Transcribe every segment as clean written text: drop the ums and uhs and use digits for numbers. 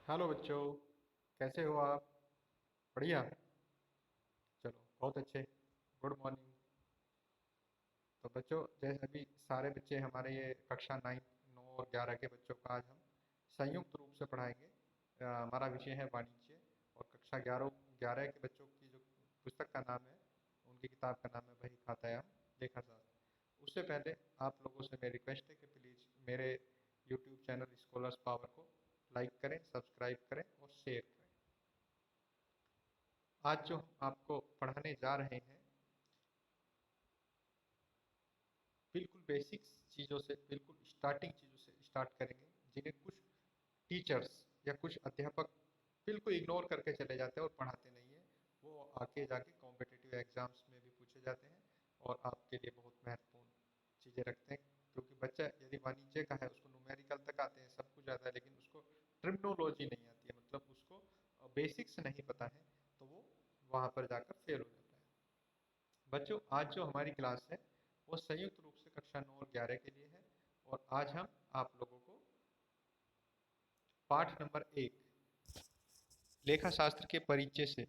Hello बच्चों। कैसे हो आप? बढ़िया। चलो बहुत अच्छे। Good morning. तो बच्चों, जैसे अभी सारे बच्चे हमारे ये कक्षा 9 9 और 11 के बच्चों का आज हम संयुक्त रूप से पढ़ाएंगे। हमारा विषय है वाणिज्य। और कक्षा 11 11 के बच्चों की जो पुस्तक का नाम है, उनकी किताब का नाम है बही खातायाम लेखा शास्त्र। उससे पहले आप लोगों से मेरी रिक्वेस्ट है कि प्लीज़ मेरे यूट्यूब चैनल स्कॉलर्स पावर को लाइक करें, सब्सक्राइब करें और शेयर करें। आज जो हम आपको पढ़ाने जा रहे हैं, बिल्कुल बेसिक्स चीज़ों से, बिल्कुल स्टार्टिंग चीज़ों से स्टार्ट करेंगे, जिन्हें कुछ टीचर्स या कुछ अध्यापक बिल्कुल इग्नोर करके चले जाते हैं और पढ़ाते नहीं है। वो आगे जाके कॉम्पिटिटिव एग्जाम्स में भी पूछे जाते हैं और आपके लिए बहुत महत्वपूर्ण चीज़ें रखते हैं। क्योंकि बच्चा यदि वाणिज्य का है, उसको न्यूमेरिकल तक आते हैं, सब कुछ आता है, लेकिन उसको ट्रिग्नोलॉजी नहीं आती है, मतलब उसको बेसिक्स नहीं पता है, तो वो वहाँ पर जाकर फेल हो जाता है। बच्चों, आज जो हमारी क्लास है वो संयुक्त रूप से कक्षा 9 और 11 के लिए है। और आज हम आप लोगों को पाठ नंबर 1, लेखा शास्त्र के परिचय से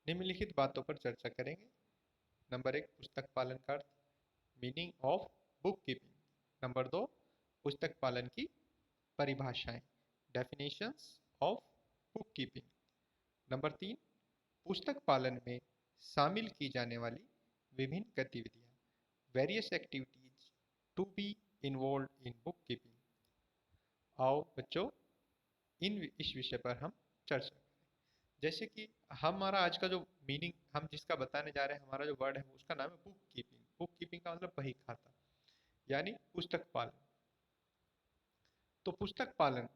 निम्नलिखित बातों पर चर्चा करेंगे। नंबर 1, पुस्तक पालन का अर्थ, meaning of book keeping. Number 2, पुस्तक पालन की परिभाषाएं, definitions of book keeping. Number 3, पुस्तक पालन में शामिल की जाने वाली विभिन्न गतिविधियां, various activities to be involve in book keeping. आओ बच्चों, इस विषय पर हम चर्चा करें। जैसे कि हमारा आज का जो मीनिंग हम जिसका बताने जा रहे हैं, हमारा जो वर्ड है उसका नाम है बुक कीपिंग। बुक कीपिंग का मतलब बही खाता, यानी पुस्तक पालन। तो पुस्तक पालन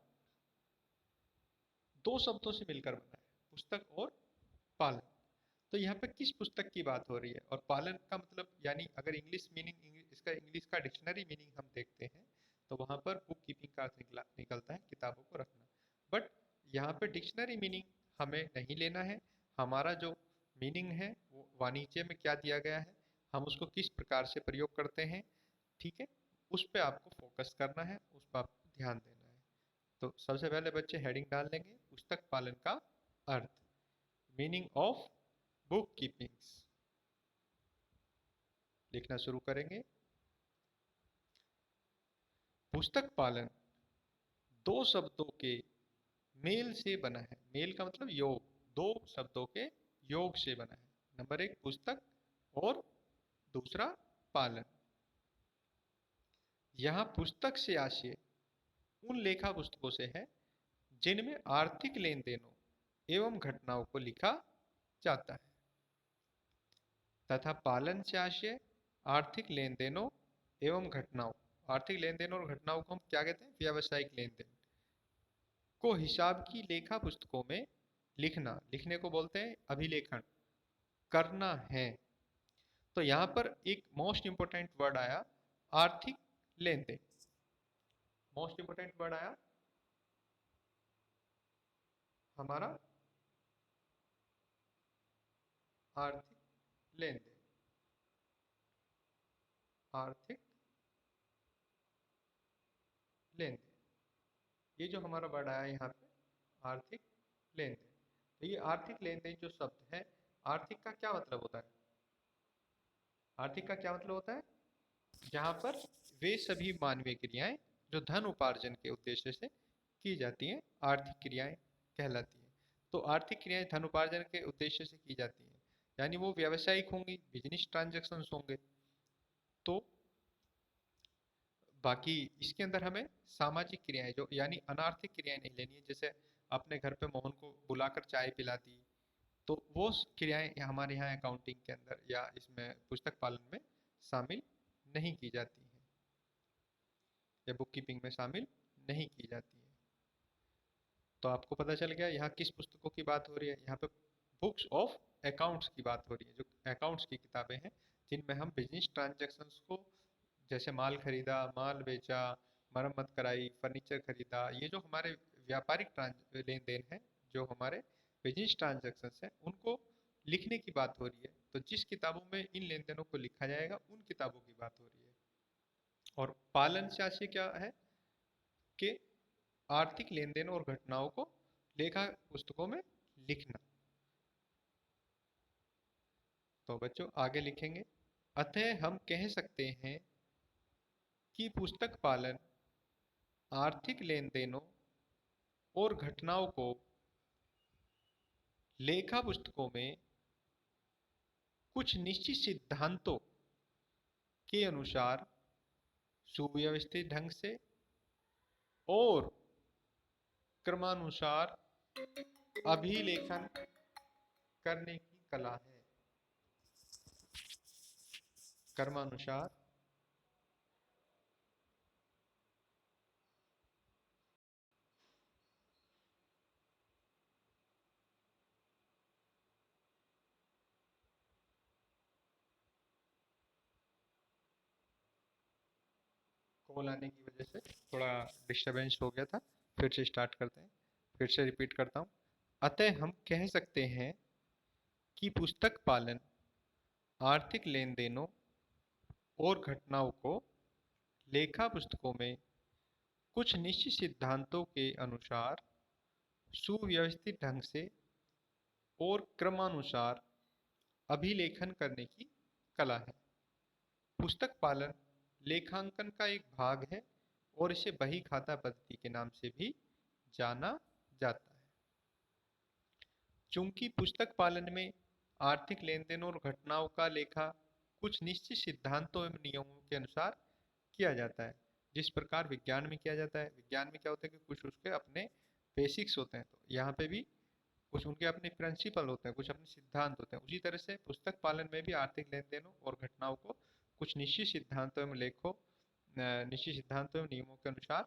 दो शब्दों से मिलकर बना है, पुस्तक और पालन। तो यहाँ पे किस पुस्तक की बात हो रही है? और पालन का मतलब, यानी अगर इंग्लिश मीनिंग, इसका इंग्लिश का डिक्शनरी मीनिंग हम देखते हैं, तो वहां पर बुक कीपिंग का अर्थ निकलता है किताबों को रखना। बट यहाँ पे डिक्शनरी मीनिंग हमें नहीं लेना है। हमारा जो मीनिंग है वो वाणिज्य में क्या दिया गया है, हम उसको किस प्रकार से प्रयोग करते हैं, ठीक है, उस पर आपको फोकस करना है, उस पर आपको ध्यान देना है। तो सबसे पहले बच्चे हेडिंग डाल लेंगे, पुस्तक पालन का अर्थ, मीनिंग ऑफ बुक कीपिंग्स। लिखना शुरू करेंगे। पुस्तक पालन दो शब्दों के मेल से बना है। मेल का मतलब योग, दो शब्दों के योग से बना है। नंबर 1 पुस्तक और दूसरा पालन। यहां पुस्तक से आशय उन लेखा पुस्तकों से है जिनमें आर्थिक लेन देनों एवं घटनाओं को लिखा जाता है, तथा पालन से आशय आर्थिक लेन देनों एवं घटनाओं, आर्थिक लेन देन और घटनाओं को हम क्या कहते हैं? व्यावसायिक लेन देन को हिसाब की लेखा पुस्तकों में लिखना, लिखने को बोलते हैं अभिलेखन करना है। तो यहां पर एक मोस्ट इंपोर्टेंट वर्ड आया, आर्थिक लेन देन। मोस्ट इंपोर्टेंट वर्ड आया हमारा आर्थिक लेन देन। आर्थिक लेन देन, ये जो हमारा वर्ड आया यहाँ पे, आर्थिक लेन देन। तो ये आर्थिक लेन देन जो शब्द है, आर्थिक का क्या मतलब होता है? आर्थिक का क्या मतलब होता है? जहां पर वे सभी मानवीय क्रियाएं जो धन उपार्जन के उद्देश्य से की जाती हैं, आर्थिक क्रियाएं कहलाती हैं। तो आर्थिक क्रियाएं धन उपार्जन के उद्देश्य से की जाती हैं, यानी वो व्यावसायिक होंगी, बिजनेस ट्रांजैक्शंस होंगे। तो बाकी इसके अंदर हमें सामाजिक क्रियाएं जो, यानी अनार्थिक क्रियाएं नहीं लेनी है। जैसे अपने घर पे मोहन को बुलाकर चाय पिला दी, तो वो क्रियाएं हमारे यहाँ अकाउंटिंग के अंदर या इसमें पुस्तक पालन में शामिल नहीं की जाती हैं, या बुक कीपिंग में शामिल नहीं की जाती है। तो आपको पता चल गया यहाँ किस पुस्तकों की बात हो रही है। यहाँ पे बुक्स ऑफ अकाउंट्स की बात हो रही है, जो अकाउंट्स की किताबें हैं, जिनमें हम बिजनेस ट्रांजैक्शंस को, जैसे माल खरीदा, माल बेचा, मरम्मत कराई, फर्नीचर खरीदा, ये जो हमारे व्यापारिक लेन देन है, जो हमारे बिजनेस ट्रांजैक्शंस हैं, उनको लिखने की बात हो रही है। तो जिस किताबों में इन लेन देनों को लिखा जाएगा, उन किताबों की बात हो रही है। और पालन से आशय क्या है कि आर्थिक लेन देन और घटनाओं को लेखा पुस्तकों में लिखना। तो बच्चों आगे लिखेंगे, अतः हम कह सकते हैं कि पुस्तक पालन आर्थिक लेन देनों और घटनाओं को लेखा पुस्तकों में कुछ निश्चित सिद्धांतों के अनुसार सुव्यवस्थित ढंग से और क्रमानुसार अभिलेखन करने की कला है। क्रमानुसार कॉल आने की वजह से थोड़ा डिस्टरबेंस हो गया था। फिर से स्टार्ट करते हैं, फिर से रिपीट करता हूँ। अतः हम कह सकते हैं कि पुस्तक पालन आर्थिक लेन देनों और घटनाओं को लेखा पुस्तकों में कुछ निश्चित सिद्धांतों के अनुसार सुव्यवस्थित ढंग से और क्रमानुसार अभिलेखन करने की कला है। पुस्तक पालन लेखांकन का एक भाग है और इसे बही खाता पद्धति के नाम से भी जाना जाता है। चूंकि पुस्तक पालन में आर्थिक लेन देन और घटनाओं का लेखा कुछ निश्चित सिद्धांतों एवं नियमों के अनुसार किया जाता है, जिस प्रकार विज्ञान में किया जाता है। विज्ञान में क्या होता है कि कुछ उसके अपने बेसिक्स होते हैं, तो यहाँ पे भी कुछ उनके अपने प्रिंसिपल होते हैं, कुछ अपने सिद्धांत होते हैं। उसी तरह से पुस्तक पालन में भी आर्थिक लेन देनों और घटनाओं को कुछ निश्चित सिद्धांतों एवं निश्चित सिद्धांतों एवं नियमों के अनुसार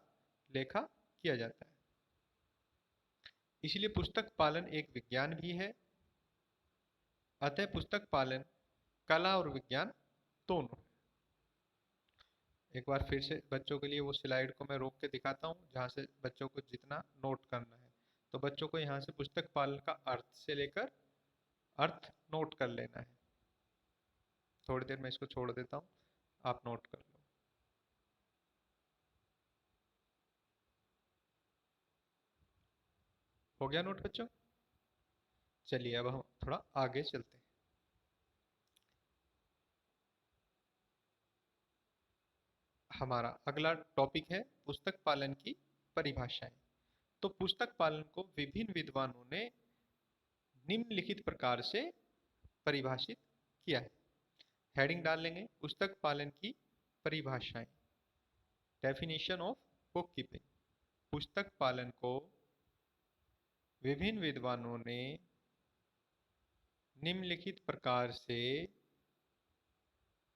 लेखा किया जाता है। इसलिए पुस्तक पालन एक विज्ञान भी है। अतः पुस्तक पालन कला और विज्ञान दोनों है। एक बार फिर से बच्चों के लिए वो स्लाइड को मैं रोक के दिखाता हूँ, जहाँ से बच्चों को जितना नोट करना है। तो बच्चों को यहाँ से पुस्तक पालन का अर्थ से लेकर अर्थ नोट कर लेना है। थोड़ी देर मैं इसको छोड़ देता हूँ, आप नोट कर लो। हो गया नोट बच्चों? चलिए अब हम थोड़ा आगे चलते हैं। हमारा अगला टॉपिक है पुस्तक पालन की परिभाषाएं। तो पुस्तक पालन को विभिन्न विद्वानों ने निम्नलिखित प्रकार से परिभाषित किया है। हेडिंग डाल लेंगे, पुस्तक पालन की परिभाषाएं। Definition of book keeping. पुस्तक पालन को विभिन्न विद्वानों ने निम्नलिखित प्रकार से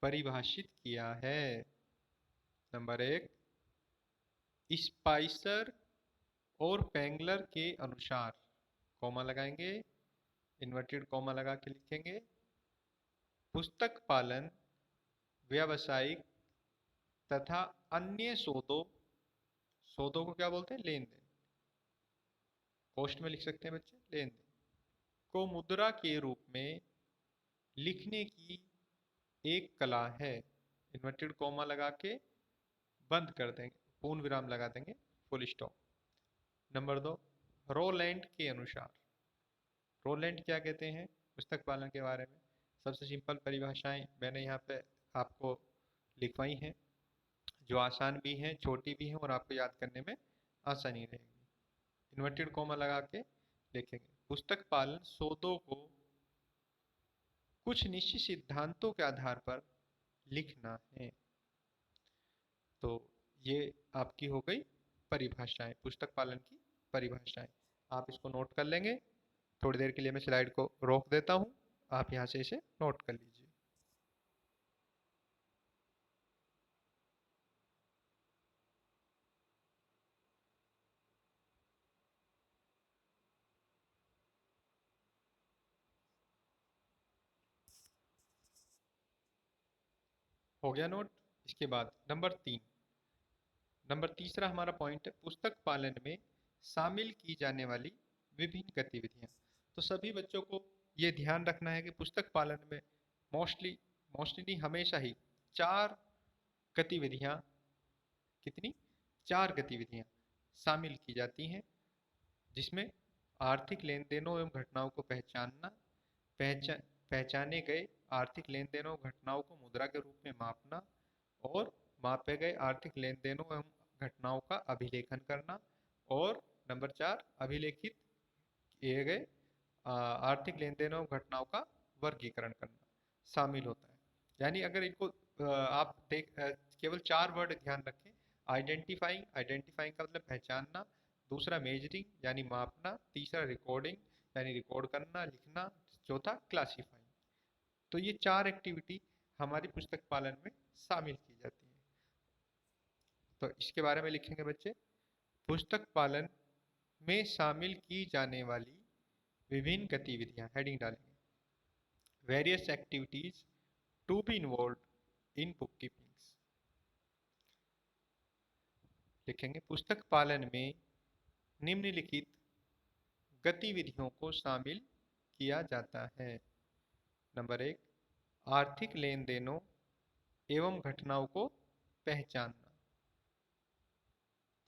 परिभाषित किया है। नंबर 1, स्पाइसर और पेंगलर के अनुसार, कॉमा लगाएंगे, इन्वर्टेड कॉमा लगा के लिखेंगे, पुस्तक पालन व्यावसायिक तथा अन्य सौदों को क्या बोलते हैं? लेन देन। पोस्ट में लिख सकते हैं बच्चे, लेन देन को मुद्रा के रूप में लिखने की एक कला है। इन्वर्टेड कॉमा लगा के बंद कर देंगे, पूर्ण विराम लगा देंगे, फुल स्टॉप। नंबर 2, रोलैंड के अनुसार। रोलैंड क्या कहते हैं पुस्तक पालन के बारे में? सबसे सिंपल परिभाषाएं मैंने यहाँ पे आपको लिखवाई हैं, जो आसान भी हैं, छोटी भी हैं और आपको याद करने में आसानी रहेगी। इन्वर्टेड कॉमा लगा के लिखेंगे, पुस्तक पालन सौदों को कुछ निश्चित सिद्धांतों के आधार पर लिखना है। तो ये आपकी हो गई परिभाषाएं, पुस्तक पालन की परिभाषाएं। आप इसको नोट कर लेंगे। थोड़ी देर के लिए मैं स्लाइड को रोक देता हूं, आप यहां से इसे नोट कर लीजिए। हो गया नोट? इसके बाद नंबर तीसरा हमारा पॉइंट है पुस्तक पालन में शामिल की जाने वाली विभिन्न गतिविधियां। तो सभी बच्चों को ये ध्यान रखना है कि पुस्तक पालन में मोस्टली हमेशा ही 4 गतिविधियां, कितनी? 4 गतिविधियां शामिल की जाती हैं, जिसमें आर्थिक लेन देनों एवं घटनाओं को पहचानना, पहचा पहचाने गए आर्थिक लेन देनों घटनाओं को मुद्रा के रूप में मापना और मापे गए आर्थिक लेन देनों एवं घटनाओं का अभिलेखन करना, और नंबर 4 अभिलेखित किए गए आर्थिक लेन देनों एवं घटनाओं का वर्गीकरण करना शामिल होता है। यानी अगर इनको आप केवल 4 वर्ड ध्यान रखें। आइडेंटिफाइंग, आइडेंटिफाइंग का मतलब पहचानना, दूसरा मेजरिंग यानी मापना, तीसरा रिकॉर्डिंग यानी रिकॉर्ड करना लिखना, चौथा क्लासिफाइंग। तो ये 4 एक्टिविटी हमारी पुस्तक पालन में शामिल की जाती है। तो इसके बारे में लिखेंगे बच्चे। पुस्तक पालन में शामिल की जाने वाली विभिन्न गतिविधियां, हेडिंग डालेंगे। Various activities to be involve in book keeping. लिखेंगे पुस्तक पालन में निम्नलिखित गतिविधियों को शामिल किया जाता है। नंबर 1, आर्थिक लेन देनों एवं घटनाओं को पहचानना।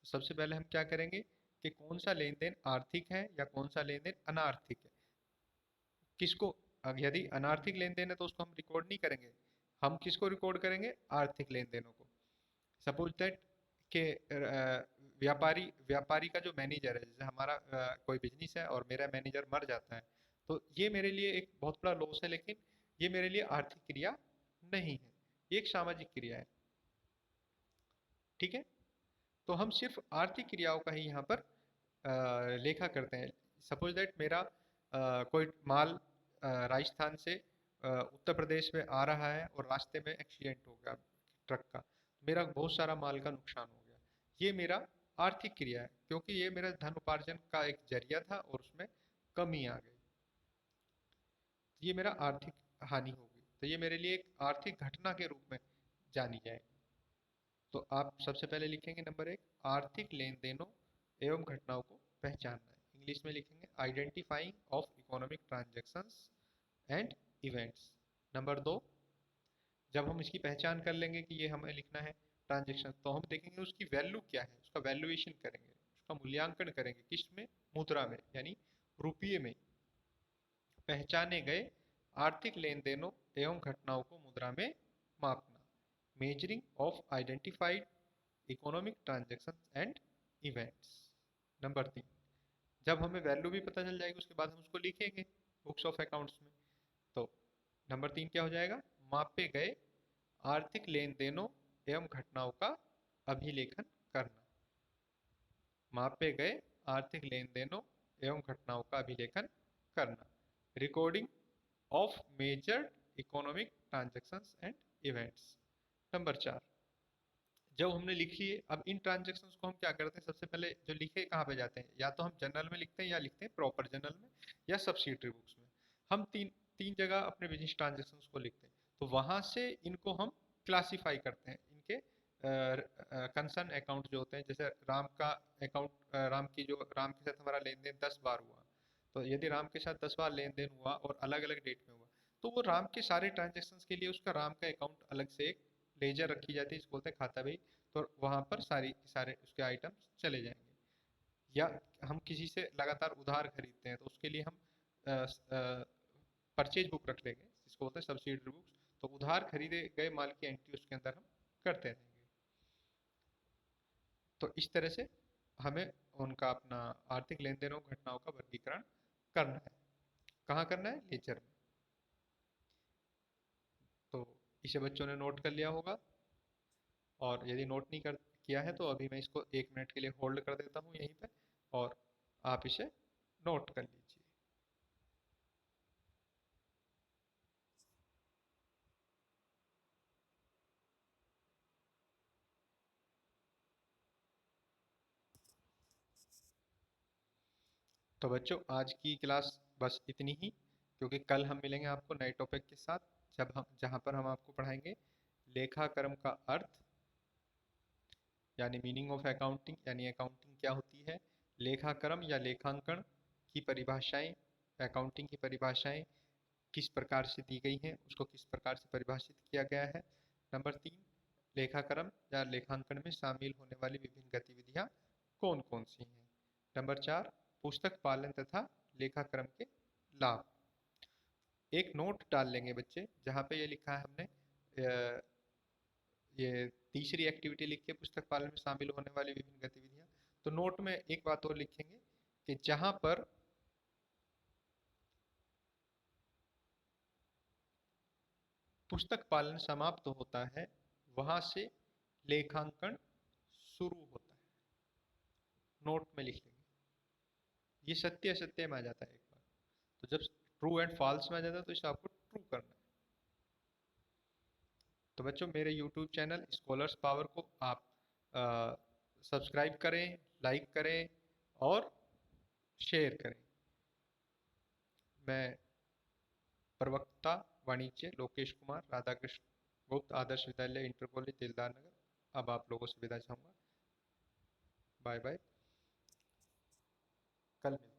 तो सबसे पहले हम क्या करेंगे कि कौन सा लेन देन आर्थिक है या कौन सा लेन देन अनार्थिक है। किसको, यदि अनार्थिक लेन देन है तो उसको हम रिकॉर्ड नहीं करेंगे। हम किसको रिकॉर्ड करेंगे? आर्थिक लेन देनों को। सपोज दैट कि व्यापारी व्यापारी का जो मैनेजर है, जैसे हमारा कोई बिजनेस है और मेरा मैनेजर मर जाता है, तो ये मेरे लिए एक बहुत बड़ा लॉस है, लेकिन ये मेरे लिए आर्थिक क्रिया नहीं है, ये एक सामाजिक क्रिया है। ठीक है, तो हम सिर्फ आर्थिक क्रियाओं का ही यहाँ पर लेखा करते हैं। सपोज दैट मेरा कोई माल राजस्थान से उत्तर प्रदेश में आ रहा है और रास्ते में एक्सीडेंट हो गया ट्रक का, मेरा बहुत सारा माल का नुकसान हो गया। ये मेरा आर्थिक क्रिया है, क्योंकि ये मेरा धन उपार्जन का एक जरिया था और उसमें कमी आ गई, ये मेरा आर्थिक हानि होगी। तो ये मेरे लिए एक आर्थिक घटना के रूप में जानी जाएगी। तो आप सबसे पहले लिखेंगे नंबर 1, आर्थिक लेन देनों एवं घटनाओं को पहचानना है। इंग्लिश में लिखेंगे identifying of economic transactions and events. Number 2, जब हम इसकी पहचान कर लेंगे कि ये हमें लिखना है ट्रांजैक्शन, तो हम देखेंगे उसकी वैल्यू क्या है, उसका वैल्यूएशन करेंगे, उसका मूल्यांकन करेंगे। किस में? मुद्रा में, यानी रुपये में। पहचाने गए आर्थिक लेन देनों एवं घटनाओं को मुद्रा में मापना। Measuring of identified economic transaction and events. Number 3, जब हमें वैल्यू भी पता चल जाएगी उसके बाद हम उसको लिखेंगे बुक्स ऑफ अकाउंट्स में। तो नंबर 3 क्या हो जाएगा? मापे गए आर्थिक लेन देनों एवं घटनाओं का अभिलेखन करना। मापे गए आर्थिक लेन देनों एवं घटनाओं का अभिलेखन करना। Recording of measured economic transactions and events. Number 4, जब हमने लिख लिए, अब इन ट्रांजैक्शंस को हम क्या करते हैं? सबसे पहले जो लिखे कहाँ पे जाते हैं? या तो हम जनरल में लिखते हैं या लिखते हैं प्रॉपर जनरल में या सब्सिडरी बुक्स में। हम तीन तीन जगह अपने बिजनेस ट्रांजैक्शंस को लिखते हैं। तो वहां से इनको हम क्लासिफाई करते हैं, इनके कंसर्न अकाउंट जो होते हैं। जैसे राम का अकाउंट, राम के साथ हमारा लेन देन 10 बार हुआ, तो यदि राम के साथ 10 बार लेन देन हुआ और अलग अलग डेट में हुआ, तो वो राम के सारे ट्रांजेक्शन्स के लिए उसका राम का अकाउंट अलग से एक लेजर रखी जाती है, जिसको बोलते हैं खाता बही। तो वहां पर सारे उसके आइटम्स चले जाएंगे। या हम किसी से लगातार उधार खरीदते हैं, तो उसके लिए हम परचेज बुक रख लेंगे, जिसको बोलते हैं सब्सिडरी बुक्स। तो उधार खरीदे गए माल की एंट्री उसके अंदर हम करते रहेंगे। तो इस तरह से हमें उनका अपना आर्थिक लेन देनों घटनाओं का वर्गीकरण करना है। कहाँ करना है? लेजर में। तो इसे बच्चों ने नोट कर लिया होगा, और यदि नोट नहीं कर किया है तो अभी मैं इसको 1 मिनट के लिए होल्ड कर देता हूँ यहीं पे, और आप इसे नोट कर लीजिए। तो बच्चों आज की क्लास बस इतनी ही, क्योंकि कल हम मिलेंगे आपको नए टॉपिक के साथ, जहाँ पर हम आपको पढ़ाएंगे लेखा कर्म का अर्थ, यानी मीनिंग ऑफ अकाउंटिंग, यानी अकाउंटिंग क्या होती है, लेखा कर्म या लेखांकन की परिभाषाएं, अकाउंटिंग की परिभाषाएं किस प्रकार से दी गई हैं, उसको किस प्रकार से परिभाषित किया गया है। नंबर 3, लेखाक्रम या लेखांकन में शामिल होने वाली विभिन्न गतिविधियां कौन कौन सी हैं। नंबर 4, पुस्तक पालन तथा लेखाक्रम के लाभ। एक नोट डाल लेंगे बच्चे जहाँ पे ये लिखा है हमने, ये तीसरी एक्टिविटी लिख के पुस्तक पालन में शामिल होने वाली विभिन्न गतिविधियां। तो नोट में एक बात और लिखेंगे कि जहां पर पुस्तक पालन समाप्त होता है वहां से लेखांकन शुरू होता है। नोट में लिख लेंगे। ये सत्य असत्य में आ जाता है एक बार, तो जब ट्रू एंड फॉल्स में आ जाता है तो इसे आपको ट्रू करना है। तो बच्चों मेरे यूट्यूब चैनल स्कॉलर्स पावर को आप सब्सक्राइब करें, लाइक करें और शेयर करें। मैं प्रवक्ता वाणिज्य लोकेश कुमार, राधाकृष्ण गुप्त आदर्श विद्यालय इंटर कॉलेज दिलदार नगर अब आप लोगों से विदा चाहूँगा। बाय बाय, कल मिलते हैं।